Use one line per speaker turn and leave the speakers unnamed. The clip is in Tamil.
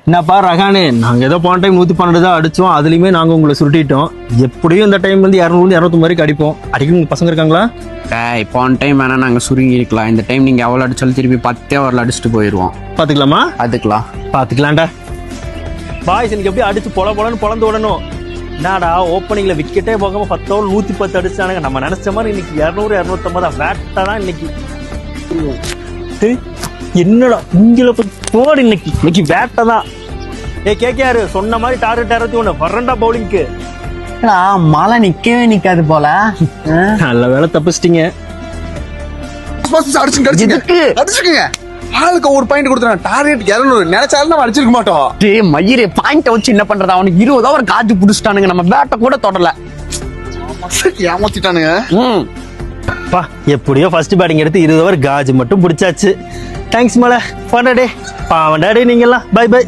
என்னப்பா ரகானே, நாங்க ஏதோ போன டைம் 112 தான் அடிச்சோம், அதுலயுமே நாங்க உங்களை சுருட்டிட்டோம். எப்படியும் இந்த டைம் வந்து 200 250 வரைக்கும் அடிப்போம். அடிக்க உங்க பசங்க இருக்காங்களா?
போன டைம் வேணா நாங்க சுருங்கி இருக்கலாம். இந்த டைம் நீங்க எவ்வளவு அடிச்சாலும் திருப்பி 10 ஓவர்ல அடிச்சுட்டு போயிருவோம்.
பாத்துக்கலாமா?
அதுக்கலாம்
பாத்துக்கலாம்டா. பாய்ஸ் எனக்கு எப்படி அடிச்சு பொலன்னு பொழந்து விடணும். என்னடா ஓப்பனிங்ல விக்கெட்டே போகாம 10 ஓவர் 110 அடிச்சானுங்க. நம்ம நினைச்ச மாதிரி இன்னைக்கு 200 250 வேட்டா தான் இன்னைக்கு. என்னடா இங்கில போடு, இன்னைக்கு வேட்டை தான். கேகேஆர் சொன்ன மாதிரி டார்கெட் 21 வரண்டா பவுலிங்க்கு.
மழை நிக்கவே நிக்காது போல.
நல்ல வேலை தப்பிச்சிட்டீங்க.
அடிச்சுக்கங்க. ஆளுக்கு ஒரு பாயிண்ட் கொடுத்துறான். டார்கெட் 200 நினைச்சாலும் நம்ம அடிச்சிருக்க மாட்டோம்.
மயிரே பாயிண்ட வச்சு என்ன பண்றது? அவனுக்கு 20 ஓவர் காஜு புடிச்சிட்டானுங்க. நம்ம பேட்டை கூட தொடல.
ஏமாத்திட்டானுங்க.
பா எப்படியோ ஃபர்ஸ்ட் பேட்டிங் எடுத்து 20 ஓவர் காஜ் மட்டும் பிடிச்சாச்சு. தேங்க்ஸ் மலை. பாண்டா டே, பாவண்டா டே நீங்கெல்லாம். Bye by.